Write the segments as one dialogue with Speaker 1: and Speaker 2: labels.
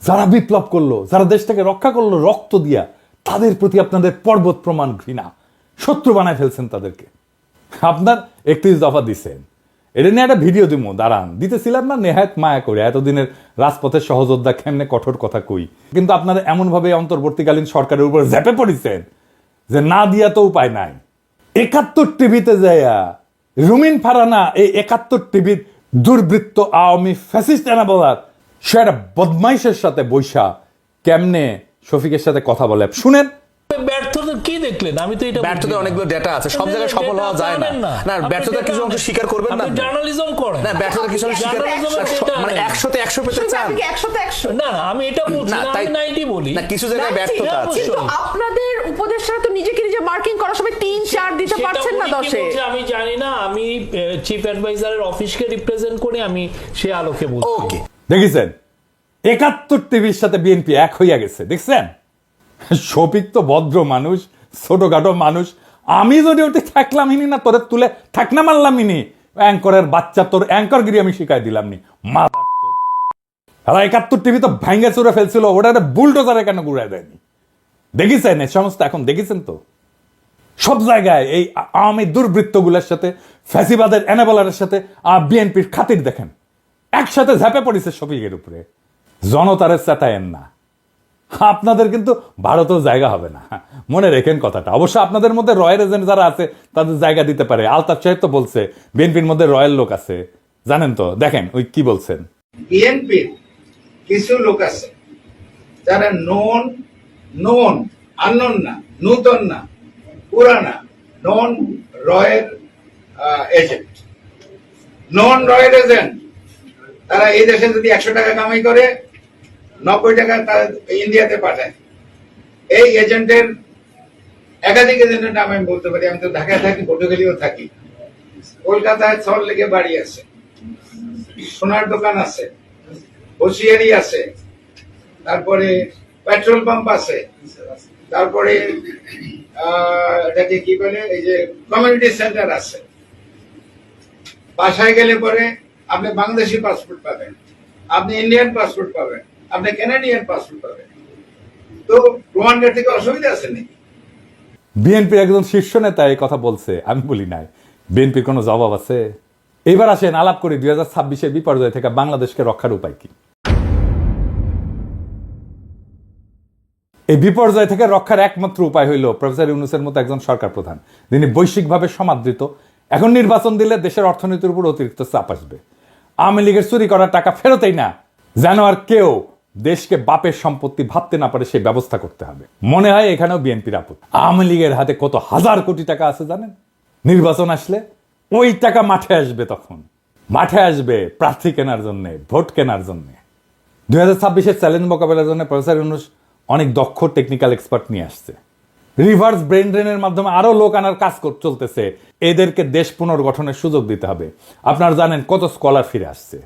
Speaker 1: যারা বিপ্লব করলো, যারা দেশটাকে রক্ষা করলো রক্ত দিয়া, তাদের প্রতি আপনাদের পর্বত প্রমাণ ঘৃণা, শত্রু বানায় ফেলছেন তাদেরকে। আপনার 31 দফা দিচ্ছেন, এটা নিয়ে একটা ভিডিও দিব, দাঁড়ান, দিতেছিলাম না নেহায়ত মায়া করে এতদিনের রাজপথের সহযোদ্ধা কেমনে কঠোর কথা কই, কিন্তু আপনারা এমনভাবে অন্তর্বর্তীকালীন সরকারের উপর ঝেপে পড়েছেন যে না দিয়া তো উপায় নাই। 71 টিভিতে যাইয়া রুমিন ফারানা এই 71 টিভির দুর্বৃত্ত আওয়ামী ফ্যাসিস্ট এনা বলার, সে একটা বদমাইশের সাথে বৈশা কেমনে শফিকের সাথে কথা বলে শুনেন।
Speaker 2: ব্যর্থতা কি দেখলেন? আমি তো এটা
Speaker 3: ব্যর্থতা অনেকগুলো ডেটা আছে, সব জায়গায় সফল হওয়া যায় না। না ব্যর্থতা কিছু অংশ স্বীকার করবেন না,
Speaker 2: জার্নালিজম করেন
Speaker 3: না ব্যর্থতা কিছু অংশ স্বীকার, মানে 100 তে 100 পেতে চান।
Speaker 2: না না আমি এটা বলছি না, আমি 90 বলি
Speaker 3: না, কিছু জায়গায় ব্যর্থতা আছে।
Speaker 4: কিন্তু আপনাদের উপদেষ্টারা তো নিজেকে নিজে মার্কিং করার সময় 3-4 দিতে পারছেন না 10-এ।
Speaker 2: আমি জানি না, আমি চিফ অ্যাডভাইজারের অফিসকে রিপ্রেজেন্ট করে আমি সে আলোকে বলছি।
Speaker 3: ওকে,
Speaker 1: দেখেছেন 71 টিভির সাথে বিএনপি এক হইয়া গেছে, দেখছেন? শফিক তো ভদ্র মানুষ, ছোটখাটো মানুষ, আমি যদি ওটি থাকলাম ইনি না তোরে তুলে থাকনা মারলাম ইনি, অ্যাঙ্করের বাচ্চা, তোর অ্যাঙ্করগিরি আমি শিখাই দিলাম নি। 71 টিভি তো ভাঙ্গে চুরে ফেলছিল, ওটা বুলডোজারে কেন ঘুরাই দেয়নি? দেখেছেন এই সমস্ত? এখন দেখেছেন তো সব জায়গায় এই আওয়ামী দুর্বৃত্তগুলোর সাথে, ফ্যাসিবাদের এনাবলারের সাথে বিএনপির খাতির দেখেন, একসাথে ঝাঁপে পড়েছে শফিকের উপরে। জনতারে চেতায়েন না, আপনাদের কিন্তু ভারতেও জায়গা হবে না, মনে রেখেন কথাটা। অবশ্য আপনাদের মধ্যে রয়্যাল এজেন্ট যারা আছে তাদের জায়গা দিতে পারে। আলতাফ সাহেব তো বলছে বিএনপির মধ্যে রয়্যাল লোক আছে, জানেন তো, দেখেন ওই কি বলছেন।
Speaker 5: বিএনপির কিছু লোক আছে যারা নন আননোন না, নূতন না, পুরানা, নন রয়্যাল এজেন্ট। নন রয়্যাল এজেন্ট তারা এই দেশে যদি 100 টাকা কামাই করে 90 টাকা তারা ইন্ডিয়াতে পাঠায়। এই এজেন্টের একাধিক এজেন্টের নাম আমি বলতে পারি। আমি তো ঢাকায় থাকি, পটুয়াখালীও থাকি, কলকাতায় সল্ট লেকে বাড়ি আছে, সোনার দোকান আছে, হোসিয়ারি আছে, তারপরে পেট্রোল পাম্প আছে, তারপরে এটাকে কি বলে এই যে কমিউনিটি সেন্টার আছে। বাসায় গেলে পরে আপনি বাংলাদেশি পাসপোর্ট পাবেন, আপনি ইন্ডিয়ান পাসপোর্ট পাবেন, আপনি কানাডিয়ান পাসপোর্ট পাবেন। তো প্রমাণের থেকে অসুবিধা আছে নাকি?
Speaker 1: বিএনপির একজন শীর্ষ নেতা এই কথা বলছে, আমি বলি নাই। বিএনপির কোনো জবাব আছে? এবার আসেন আলাপ করি 2026-এর বিপর্যয় থেকে বাংলাদেশকে রক্ষার উপায় কি। এই বিপর্যয় থেকে রক্ষার একমাত্র উপায় হইল প্রফেসর ইউনূসের মতো একজন সরকার প্রধান, যিনি বৈশ্বিকভাবে সমাদৃত। এখন নির্বাচন দিলে দেশের অর্থনীতির উপর অতিরিক্ত চাপ আসবে। আওয়ামী লীগের চুরি করার টাকা ফেরতেই না, যেন আর কেউ দেশকে বাপের সম্পত্তি ভাবতে না পারে সেই ব্যবস্থা করতে হবে। মনে হয় এখানেও বিএনপির আপত্তি। আওয়ামী লীগের হাতে কত হাজার কোটি টাকা আছে জানেন? নির্বাচন আসলে ওই টাকা মাঠে আসবে, তখন মাঠে আসবে প্রার্থী কেনার জন্য, ভোট কেনার জন্য। 2026-এর চ্যালেঞ্জ মোকাবেলার জন্য প্রফেসর ইউনূস অনেক দক্ষ টেকনিক্যাল এক্সপার্ট নিয়ে আসছে। রিভার্স ব্রেন ড্রেনের মাধ্যমে আরো লোক আনার কাজ চলতেছে। এদেরকে দেশ পুনর্গঠনের সুযোগ দিতে হবে। আপনারা জানেন কত স্কলার ফিরে আসছে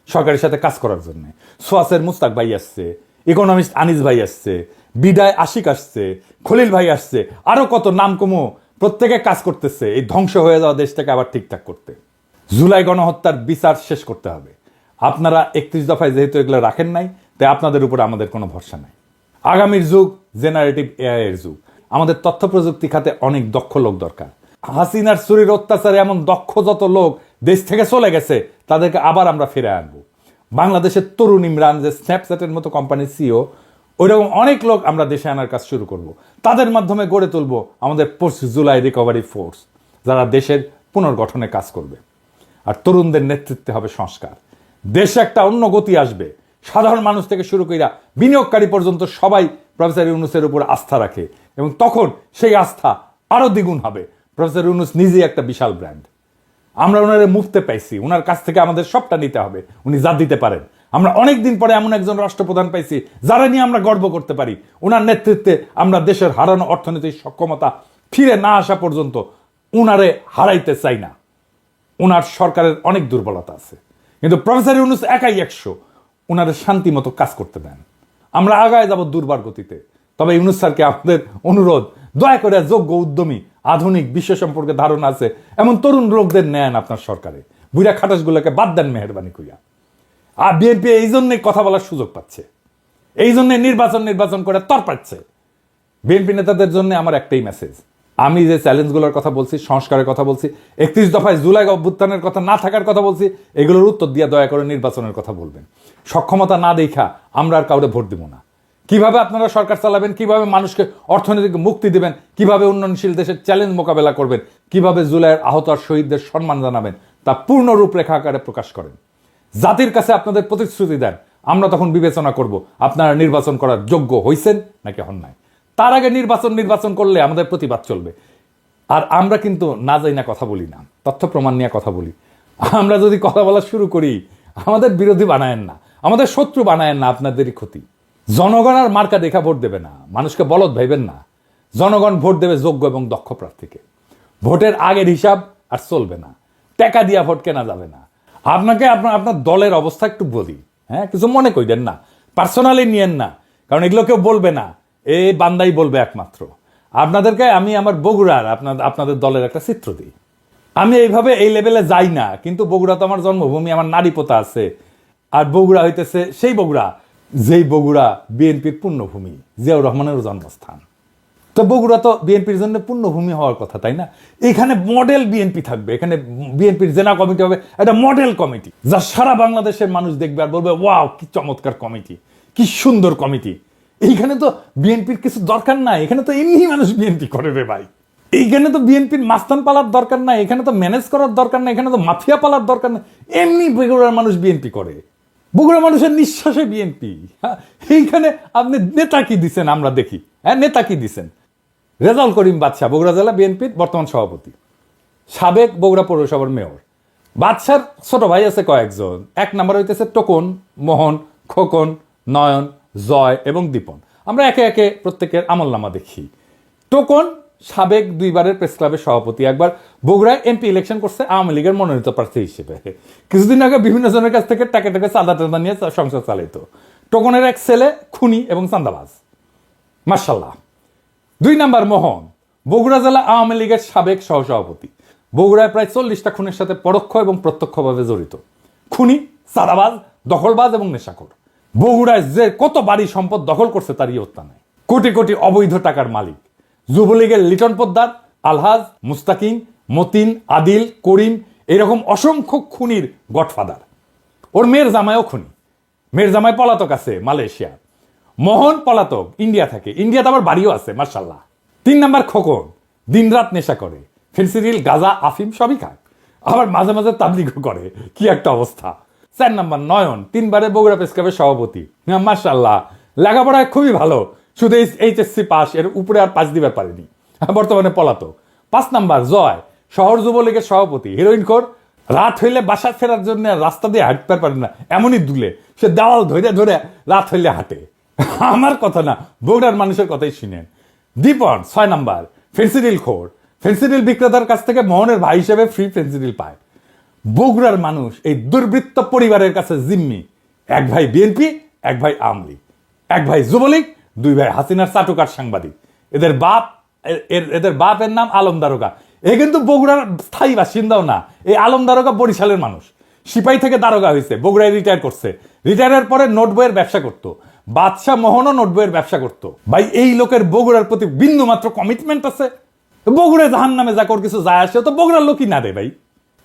Speaker 1: সরকারের সাথে কাজ করার জন্য। সোয়াসের মুস্তাক ভাই আসছে, ইকোনমিস্ট আনিস ভাই আসছে, বিদায় আশিক আসছে, খলিল ভাই আসছে, আরো কত নাম কমো, প্রত্যেকে কাজ করতেছে এই ধ্বংস হয়ে যাওয়া দেশটাকে আবার ঠিকঠাক করতে। জুলাই গণহত্যার বিচার শেষ করতে হবে। আপনারা 31 দফায় যেহেতু এগুলো রাখেন নাই, তাই আপনাদের উপর আমাদের কোনো ভরসা নাই। আগামীর যুগ জেনারেটিভ এআই এর যুগ। আমাদের তথ্য প্রযুক্তি খাতে অনেক দক্ষ লোক দরকার। হাসিনার চুরির অত্যাচারে এমন দক্ষ যত লোক দেশ থেকে চলে গেছে তাদেরকে আবার আমরা ফিরে আনবো। বাংলাদেশের তরুণ ইমরান, যে স্ন্যাপচ্যাটের মতো কোম্পানির সিও, ওইরকম অনেক লোক আমরা দেশে আনার কাজ শুরু করব। তাদের মাধ্যমে গড়ে তুলব আমাদের পোস্ট জুলাই রিকভারি ফোর্স, যারা দেশের পুনর্গঠনে কাজ করবে। আর তরুণদের নেতৃত্বে হবে সংস্কার। দেশে একটা অন্য গতি আসবে। সাধারণ মানুষ থেকে শুরু কইরা বিনিয়োগকারী পর্যন্ত সবাই প্রফেসর ইউনূসের উপর আস্থা রাখে, এবং তখন সেই আস্থা আরো দ্বিগুণ হবে। প্রফেসর ইউনূস নিজেই একটা বিশাল ব্র্যান্ড। আমরা ওনারে মুফতে পাইছি, ওনার কাছ থেকে আমাদের সবটা নিতে হবে, উনি যা দিতে পারেন। আমরা অনেকদিন পরে এমন একজন রাষ্ট্রপ্রধান পাইছি যারা নিয়ে আমরা গর্ব করতে পারি। ওনার নেতৃত্বে আমরা দেশের হারানো অর্থনৈতিক সক্ষমতা ফিরে না আসা পর্যন্ত উনারে হারাইতে চাই না। ওনার সরকারের অনেক দুর্বলতা আছে, কিন্তু প্রফেসর ইউনূস একাই 100। ওনারে শান্তি মতো কাজ করতে দেন, আমরা আগায় যাব দুর্বার গতিতে। তবে ইউনূস স্যারকে আমাদের অনুরোধ, দয়া করে যোগ্য, উদ্যমী, আধুনিক, বিশ্ব সম্পর্কে ধারণা আছে এমন তরুণ লোকদের নেন আপনার সরকারে। বুড়া খাটাসগুলোকে বাদ দেন মেহরবানি করিয়া। আর বিএনপি এই জন্যই কথা বলার সুযোগ পাচ্ছে। এই জন্য নির্বাচন করে তরপাচ্ছে। বিএনপি নেতাদের জন্য আমার একটাই মেসেজ, আমি যে চ্যালেঞ্জগুলোর কথা বলছি, সংস্কারের কথা বলছি, 31 দফায় জুলাই অভ্যুত্থানের কথা না থাকার কথা বলছি, এগুলোর উত্তর দিয়ে দয়া করে নির্বাচনের কথা বলবেন। সক্ষমতা না দেখা আমরা আর কাউরে ভোট দিব না। কিভাবে আপনারা সরকার চালাবেন, কিভাবে মানুষকে অর্থনৈতিক মুক্তি দিবেন, কিভাবে উন্নয়নশীল দেশের চ্যালেঞ্জ মোকাবেলা করবেন, কিভাবে জুলাইয়ের আহত আর শহীদদের সম্মান জানাবেন, তা পূর্ণ রূপরেখা আকারে প্রকাশ করেন। জাতির কাছে আপনাদের প্রতিশ্রুতি দেন, আমরা তখন বিবেচনা করব আপনারা নির্বাচন করার যোগ্য হইছেন নাকি হন নাই। তার আগে নির্বাচন করলে আমাদের প্রতিবাদ চলবে। আর আমরা কিন্তু না যাই না কথা বলি না, তথ্য প্রমাণ নিয়ে কথা বলি। আমরা যদি কথা বলা শুরু করি, আমাদের বিরোধী বানায়েন না, আমাদের শত্রু বানায়েন না, আপনাদেরই ক্ষতি। জনগণ আর মার্কা দেখা ভোট দেবে না, মানুষকে বলদ ভাইবেন না। জনগণ ভোট দেবে যোগ্য এবং দক্ষ প্রার্থীকে। ভোটের আগের হিসাব আর চলবে না, টাকা দিয়া ভোট কেনা যাবে না। আপনাকে আপনার দলের অবস্থা একটু বলি, হ্যাঁ, কিছু মনে কইবেন না, পার্সোনালি নিয়েন না, কারণ এগুলো কেউ বলবে না, এই বান্দাই বলবে একমাত্র। আপনাদেরকে আমি আমার বগুড়ার আপনাদের দলের একটা চিত্র দিই। আমি এইভাবে এই লেভেলে যাই না, কিন্তু বগুড়া তো আমার জন্মভূমি, আমার নারী পোতা আছে। আর বগুড়া হইতেছে সেই বগুড়া যেই বগুড়া বিএনপির পুণ্যভূমি, জিয়াউর রহমানের জন্মস্থান। তো বগুড়া তো বিএনপির জন্য পুণ্যভূমি হওয়ার কথা, তাই না? এখানে মডেল বিএনপি থাকবে, এখানে বিএনপির জেলা কমিটি হবে একটা মডেল কমিটি, যা সারা বাংলাদেশের মানুষ দেখবে আর বলবে ওয়াও কি চমৎকার কমিটি, কি সুন্দর কমিটি। এইখানে তো বিএনপির কিছু দরকার নাই, এখানে তো এমনি মানুষ বিএনপি করে রে ভাই। এইখানে তো বিএনপির মাস্তান পালার দরকার নাই, এখানে তো ম্যানেজ করার দরকার নাই, এখানে তো মাফিয়া পালার দরকার নাই, এমনি বগুড়ার মানুষ বিএনপি করে। বগুড়া মানুষের নিঃশ্বাসে বিএনপি। এইখানে আপনি নেতা কি দিচ্ছেন আমরা দেখি, হ্যাঁ, নেতা কি দিচ্ছেন? রেজাউল করিম বাদশা বগুড়া জেলা বিএনপির বর্তমান সভাপতি, সাবেক বগুড়া পৌরসভার মেয়র। বাদশার ছোট ভাই আছে কয়েকজন, এক নাম্বার হইতেছে টোকন, মোহন, খোকন, নয়ন, জয় এবং দীপন। আমরা একে একে প্রত্যেকের আমলনামা দেখি। টোকন সাবেক 2 বারের প্রেস ক্লাবের সভাপতি, একবার বগুড়ায় এমপি ইলেকশন করছে আওয়ামী লীগের মনোনীত প্রার্থী হিসেবে। কিছুদিন আগে বিভিন্ন জনের কাছ থেকে টাকা চাঁদা টাদা নিয়ে সংসার চালাইতো। টোকনের এক ছেলে খুনি এবং চাঁদাবাজ, মার্শাল্লাহ। 2 নাম্বার মোহন, বগুড়া জেলা আওয়ামী লীগের সাবেক সহসভাপতি, বগুড়ায় প্রায় 40টা খুনের সাথে পরোক্ষ এবং প্রত্যক্ষভাবে জড়িত। খুনি, চাঁদাবাজ, দখলবাজ এবং নেশাখোর। বগুড়ায় যে কত বাড়ি সম্পদ দখল করছে তার ইয়ত্তা নাই। কোটি কোটি অবৈধ টাকার মালিক। যুবলীগের লিটন পোদ্দার, আলহাজ, মুস্তাকিম, মতিন, আদিল, করিম, এরকম অসংখ্য খুনির গডফাদার। ওর মেয়ের জামাইও খুনি, মেয়ের জামাই পলাতক আছে মালয়েশিয়া। মোহন পলাতক, ইন্ডিয়া থাকে, ইন্ডিয়াতে আবার বাড়িও আছে মার্শাল্লাহ। 3 নাম্বার খোকন, দিনরাত নেশা করে, ফেন্সিডিল, গাঁজা, আফিম সবই খায়, আবার মাঝে মাঝে তাবলিগও করে, কি একটা অবস্থা। 4 নাম্বার নয়ন, 3 বারের বগুড়া প্রেস ক্লাবের সভাপতি, মার্শাল্লাহ, লেখাপড়ায় খুবই ভালো, শুধু এইচএসসি পাস, এর উপরে আর পাস দিবার পারেনি, বর্তমানে পলাতক। 5 নাম্বার জয়, শহর যুবলীগের সভাপতি, হিরোইন খোর, রাত হইলে বাসা ফেরার জন্য রাস্তা দিয়ে হাঁটতে পারে না, এমনই দুলে সে দেওয়াল ধরে ধরে রাত হইলে হাঁটে। আমার কথা না, বগুড়ার মানুষের কথাই শুনেন। দীপন 6 নাম্বার, ফেন্সিডিল খোর, ফেন্সিডিল বিক্রেতার কাছ থেকে মোহনের ভাই হিসেবে ফ্রি ফেন্সিডিল পায়। বগুড়ার মানুষ এই দুর্বৃত্ত পরিবারের কাছে জিম্মি। এক ভাই বিএনপি, এক ভাই আওয়ামী লীগ, এক ভাই যুবলীগ, 2 ভাই হাসিনার চাটুকার সাংবাদিক। এদের বাপের নাম আলম দারোগা। এ কিন্তু বগুড়ার স্থায়ী বাসিন্দাও না, এই আলম দারোগা বরিশালের মানুষ, সিপাহী থেকে দারোগা হয়েছে, বগুড়ায় রিটায়ার করছে। রিটায়ারের পরে নোট বইয়ের ব্যবসা করতো। বাদশাহ মোহনও নোট বইয়ের ব্যবসা করতো। ভাই এই লোকের বগুড়ার প্রতি বিন্দু মাত্র কমিটমেন্ট আছে? বগুড়ায় জাহান নামে যা কর কিছু যায় আসে, তো বগুড়ার লোকই না রে ভাই।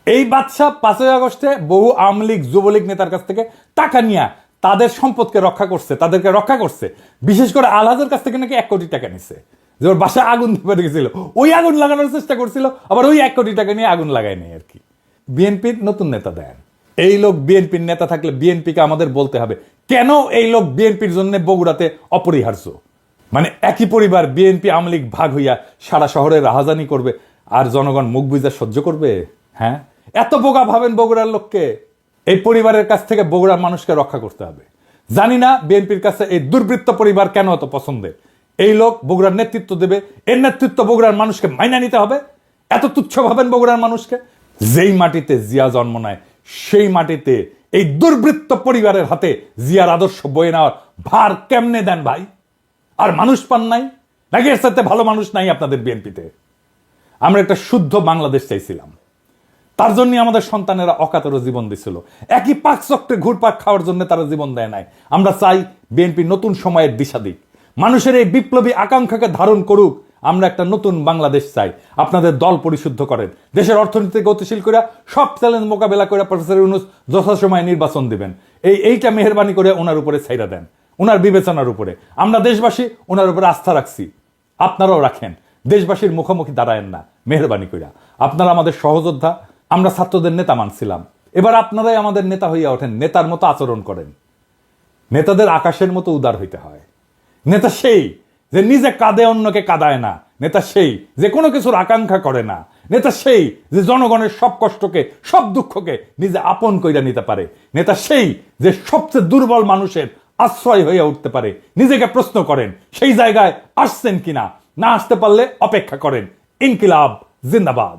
Speaker 1: এই বাদশাহ 5ই আগস্টে বহু আওয়ামী লীগ যুবলীগ নেতার কাছ থেকে টাকা নিয়ে তাদের সম্পদকে রক্ষা করছে, তাদেরকে রক্ষা করছে। বিশেষ করে আলহাজের কাছ থেকে নাকি 1 কোটি টাকা নিছে, যে ওর বাসায় আগুন ধরে গেছিল, ওই আগুন লাগানোর চেষ্টা করছিল, আবার ওই 1 কোটি টাকা নিয়ে আগুন লাগায় নেই আর কি। বিএনপির নতুন নেতা দেন, এই লোক বিএনপির নেতা থাকলে বিএনপিকে আমাদের বলতে হবে কেন এই লোক বিএনপির জন্য বগুড়াতে অপরিহার্য। মানে একই পরিবার বিএনপি আওয়ামী লীগ ভাগ হইয়া সারা শহরে রাহাজানি করবে, আর জনগণ মুখ বুঝা সহ্য করবে? হ্যাঁ, এত বোকা ভাবেন বগুড়ার লোককে? এই পরিবারের কাছ থেকে বগুড়ার মানুষকে রক্ষা করতে হবে। জানি না বিএনপির কাছে এই দুর্বৃত্ত পরিবার কেন এত পছন্দের। এই লোক বগুড়ার নেতৃত্ব দেবে, এর নেতৃত্ব বগুড়ার মানুষকে মাইনা নিতে হবে। এত তুচ্ছ ভাবেন বগুড়ার মানুষকে? যেই মাটিতে জিয়া জন্ম নেয় সেই মাটিতে এই দুর্বৃত্ত পরিবারের হাতে জিয়ার আদর্শ বয়ে নেওয়ার ভার কেমনে দেন ভাই? আর মানুষ পান নাই নাকি? এর সাথে ভালো মানুষ নাই আপনাদের বিএনপিতে? আমরা একটা শুদ্ধ বাংলাদেশ চাইছিলাম, তার জন্য আমাদের সন্তানেরা অকাতরে জীবন দিছিল। একই পাক চক্রে ঘুরপাক খাওয়ার জন্য তারা জীবন দেয় নাই। আমরা চাই বিএনপি নতুন সময়ের দিশা দিক, মানুষের এই বিপ্লবী আকাঙ্ক্ষাকে ধারণ করুক। আমরা একটা নতুন বাংলাদেশ চাই। আপনাদের দল পরিশুদ্ধ করেন, দেশের অর্থনীতি গতিশীল করে সব চ্যালেঞ্জ মোকাবেলা করে প্রফেসর ইউনূস যথাসময়ে নির্বাচন দিবেন। এইটা মেহেরবানি করে ওনার উপরে ছাইরা দেন, ওনার বিবেচনার উপরে। আমরা দেশবাসী ওনার উপরে আস্থা রাখছি, আপনারাও রাখেন। দেশবাসীর মুখোমুখি দাঁড়ায়েন না মেহেরবানি কইরা। আপনারা আমাদের সহযোদ্ধা, আমরা ছাত্রদের নেতা মানছিলাম। এবার আপনারাই আমাদের নেতা হইয়া ওঠেন, নেতার মতো আচরণ করেন। নেতাদের আকাশের মতো উদার হইতে হয়। নেতা সেই যে নিজে কাঁদে অন্যকে কাঁদায় না। নেতা সেই যে কোনো কিছুর আকাঙ্ক্ষা করে না। নেতা সেই যে জনগণের সব কষ্টকে, সব দুঃখকে নিজে আপন কইরা নিতে পারে। নেতা সেই যে সবচেয়ে দুর্বল মানুষের আশ্রয় হইয়া উঠতে পারে। নিজেকে প্রশ্ন করেন সেই জায়গায় আসছেন কিনা, না আসতে পারলে অপেক্ষা করেন। ইনকিলাব জিন্দাবাদ।